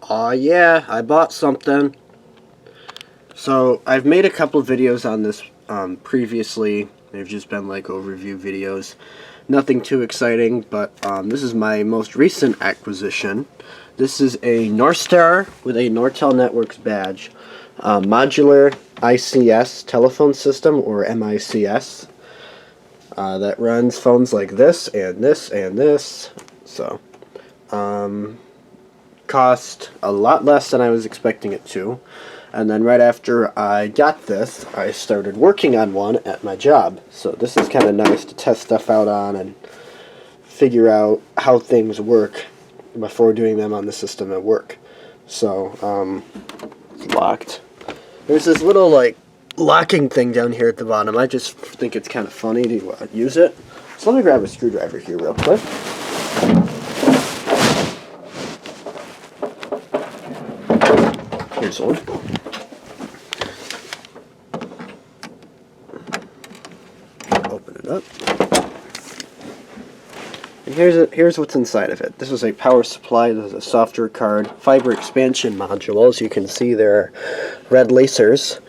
Yeah, I bought something. So, I've made a couple videos on this previously. They've just been like overview videos. Nothing too exciting, but this is my most recent acquisition. This is a Norstar with a Nortel Networks badge. Modular ICS telephone system, or MICS. That runs phones like this, and this, and this. So, cost a lot less than I was expecting it to. And then right after I got this, I started working on one at my job. So this is kind of nice to test stuff out on and figure out how things work before doing them on the system at work. So, it's locked. There's this little, like, locking thing down here at the bottom. I just think it's kind of funny to use it. So let me grab a screwdriver here real quick. Here's one. Open it up. And here's what's inside of it. This is a power supply. This is a software card. Fiber expansion module. As you can see, there are red lasers.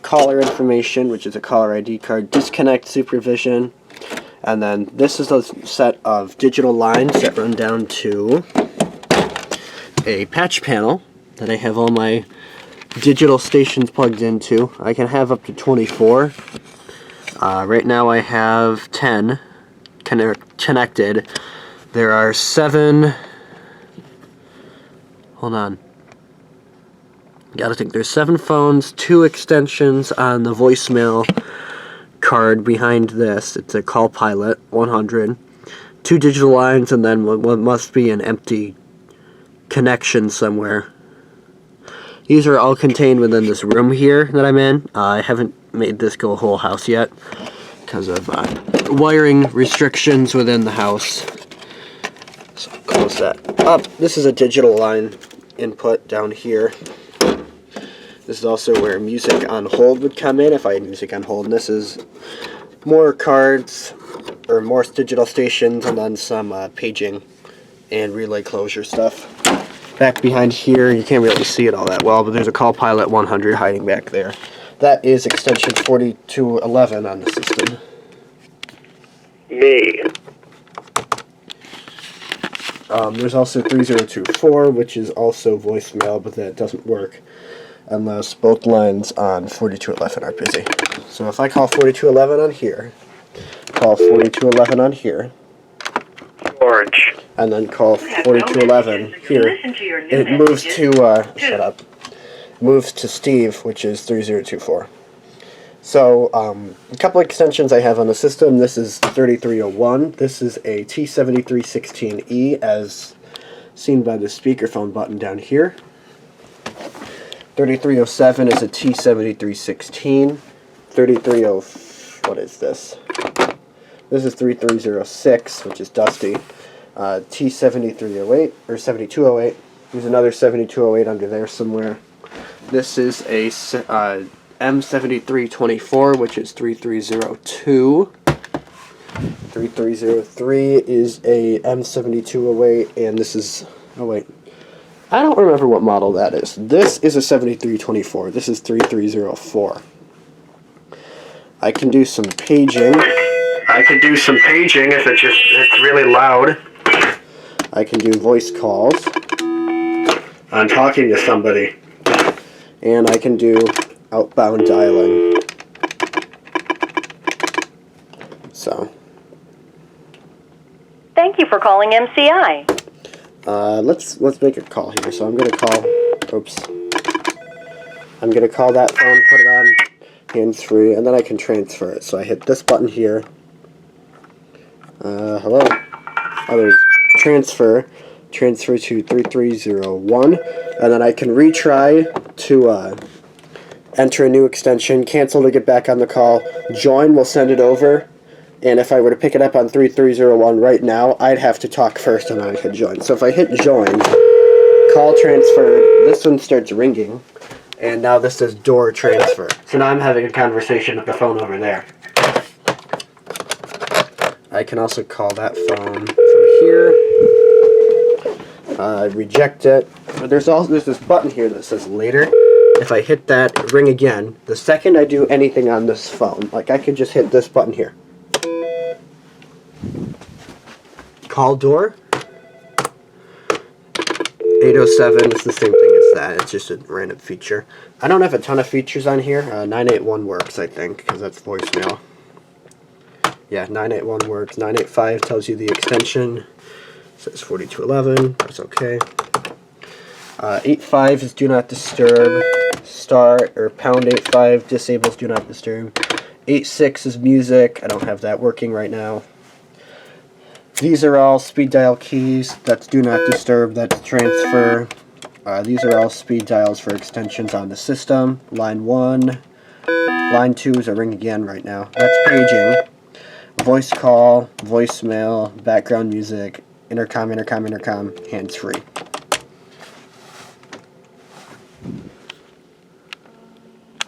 Caller information, which is a caller ID card. Disconnect supervision. And then this is a set of digital lines that run down to a patch panel that I have all my digital stations plugged into. I can have up to 24. Right now I have 10 connected. There are 7. Hold on. Gotta think. There's 7 phones, 2 extensions on the voicemail card behind this. It's a Call Pilot 100. 2 digital lines, and then what must be an empty connection somewhere. These are all contained within this room here that I'm in. I haven't made this go a whole house yet because of wiring restrictions within the house. So I'll close that up. This is a digital line input down here. This is also where music on hold would come in if I had music on hold. And this is more cards, or more digital stations, and then some paging and relay closure stuff. Back behind here, you can't really see it all that well, but there's a Call Pilot 100 hiding back there. That is extension 4211 on the system. Me. There's also 3024, which is also voicemail, but that doesn't work unless both lines on 4211 are busy. So if I call 4211 on here, call 4211 on here, Orange. and then call 4211 here, it moves to, shut up, moves to Steve, which is 3024. So, a couple extensions I have on the system. This is 3301. This is a T7316E, as seen by the speakerphone button down here. 3307 is a T7316. 3304, what is this? This is 3306, which is Dusty. T7308, or 7208. There's another 7208 under there somewhere. This is a M7324, which is 3302. 3303 is a M7208, and this is, oh wait, I don't remember what model that is. This is a 7324. This is 3304. I can do some paging. If it's really loud. I can do voice calls. I'm talking to somebody. And I can do outbound dialing. So. Thank you for calling MCI. Let's make a call here. So I'm gonna call. Oops. I'm gonna call that phone, put it on hands-free, and then I can transfer it. So I hit this button here. Hello. Oh, there's transfer to 3301, and then I can retry to enter a new extension, cancel to get back on the call, join will send it over, and if I were to pick it up on 3301 right now, I'd have to talk first and then I could join. So if I hit join, call transferred, this one starts ringing, and now this says door transfer. So now I'm having a conversation with the phone over there. I can also call that phone from here. Reject it. There's this button here that says later. If I hit that, ring again. The second I do anything on this phone, like I could just hit this button here. Call door. 807 is the same thing as that. It's just a random feature. I don't have a ton of features on here. 981 works, I think, because that's voicemail. Yeah, 981 works. 985 tells you the extension. It says 4211. That's okay. 85 is do not disturb. Star or pound 85 disables do not disturb. 86 is music. I don't have that working right now. These are all speed dial keys. That's do not disturb. That's transfer. These are all speed dials for extensions on the system. Line 1. Line 2 is a ring again right now. That's paging. Voice call, voicemail, background music, intercom, hands-free.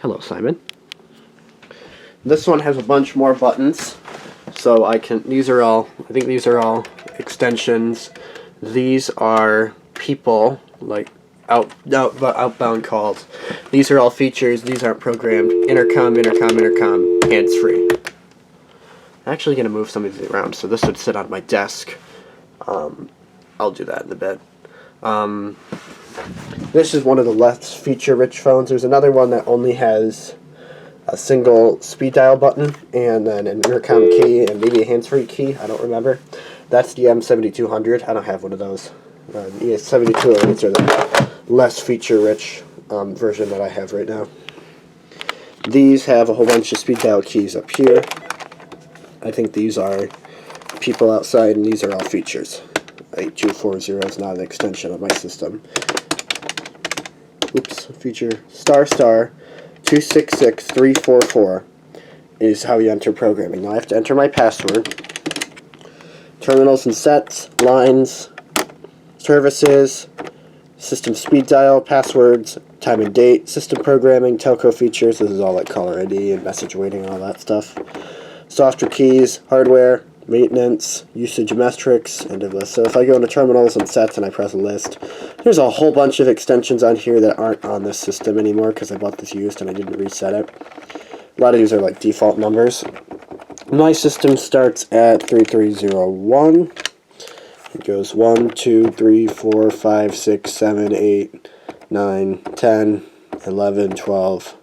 Hello, Simon. This one has a bunch more buttons, so I think these are all extensions. These are people, like outbound calls. These are all features. These aren't programmed. Intercom, hands-free. I'm actually going to move some of these around, so this would sit on my desk. I'll do that in a bit. This is one of the less feature-rich phones. There's another one that only has a single speed dial button and then an intercom key and maybe a hands-free key. I don't remember. That's the M7200. I don't have one of those. The S7208s are the less feature-rich version that I have right now. These have a whole bunch of speed dial keys up here. I think these are people outside, and these are all features. 8240 is not an extension of my system. Oops, feature star 266344 is how you enter programming. Now I have to enter my password. Terminals and sets, lines, services, system speed dial, passwords, time and date, system programming, telco features. This is all like caller ID and message waiting and all that stuff. Software keys, hardware, maintenance, usage metrics, end of list. So if I go into terminals and sets and I press list, there's a whole bunch of extensions on here that aren't on this system anymore because I bought this used and I didn't reset it. A lot of these are like default numbers. My system starts at 3301. It goes 1, 2, 3, 4, 5, 6, 7, 8, 9, 10, 11, 12,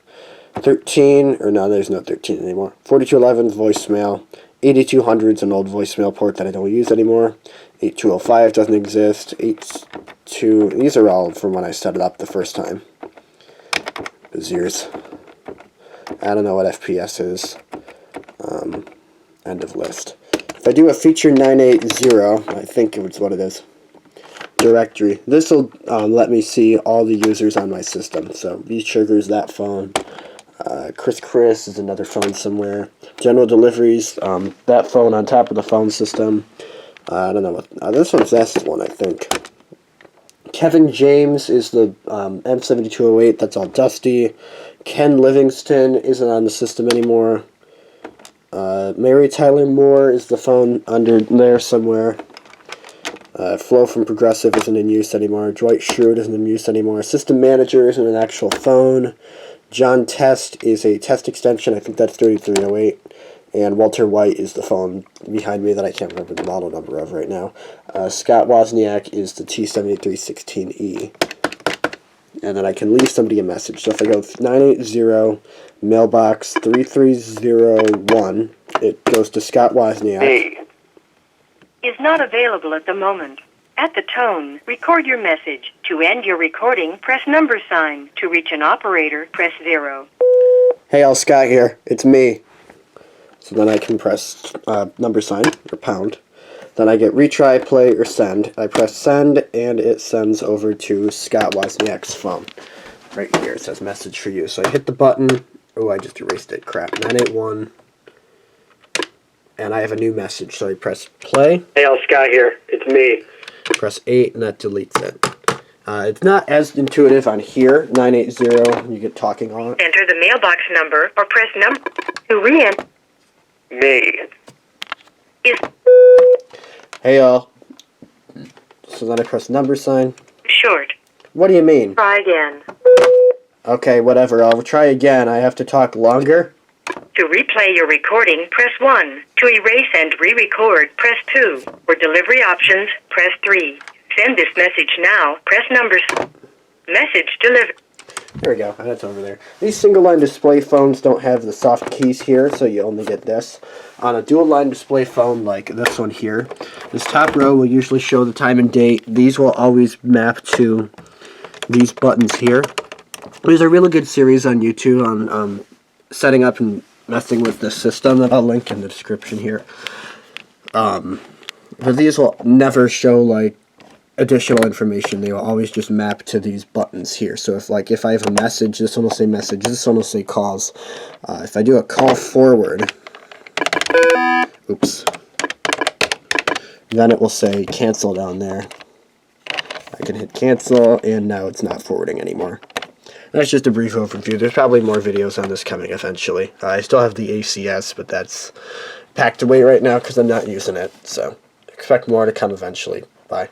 13, or no, there's no 13 anymore. 4211 voicemail. 8200 is an old voicemail port that I don't use anymore. 8205 doesn't exist. 82, these are all from when I set it up the first time. Zeros. I don't know what FPS is. End of list. If I do a feature 980, I think it's what it is. Directory. This will let me see all the users on my system. So these triggers that phone. Chris is another phone somewhere. General deliveries, that phone on top of the phone system. I don't know what. This one's S1, I think. Kevin James is the M7208. That's all dusty. Ken Livingston isn't on the system anymore. Mary Tyler Moore is the phone under there somewhere. Flo from Progressive isn't in use anymore. Dwight Schrute isn't in use anymore. System Manager isn't an actual phone. John Test is a test extension. I think that's 3308. And Walter White is the phone behind me that I can't remember the model number of right now. Scott Wozniak is the T7316E. And then I can leave somebody a message. So if I go 980 mailbox 3301, it goes to Scott Wozniak. Hey. Is not available at the moment. At the tone, record your message. To end your recording, press $sign. To reach an operator, press 0. Hey, all, Scott here. It's me. So then I can press $sign or pound. Then I get retry, play, or send. I press send, and it sends over to Scott Wozniak's phone. Right here, it says message for you. So I hit the button. Oh, I just erased it. Crap. 981. And I have a new message. So I press play. Hey, all, Scott here. It's me. Press 8, and that deletes it. It's not as intuitive on here. 980. You get talking on it. Enter the mailbox number or press number to re-enter. Me. Is Hey, y'all. So then I press number sign. Short. What do you mean? Try again. Okay, whatever. I'll try again. I have to talk longer. To replay your recording, press 1. To erase and re-record, press 2. For delivery options, press 3. Send this message now. Press numbers. Message delivered. There we go. That's over there. These single-line display phones don't have the soft keys here, so you only get this. On a dual-line display phone like this one here, this top row will usually show the time and date. These will always map to these buttons here. There's a really good series on YouTube on setting up and messing with the system that I'll link in the description here. But these will never show like additional information. They will always just map to these buttons here. So if I have a message, this one will say message, this one will say calls. If I do a call forward, oops, then it will say cancel down there. I can hit cancel, and now it's not forwarding anymore. That's just a brief overview. There's probably more videos on this coming eventually. I still have the ACS, but that's packed away right now because I'm not using it. So expect more to come eventually. Bye.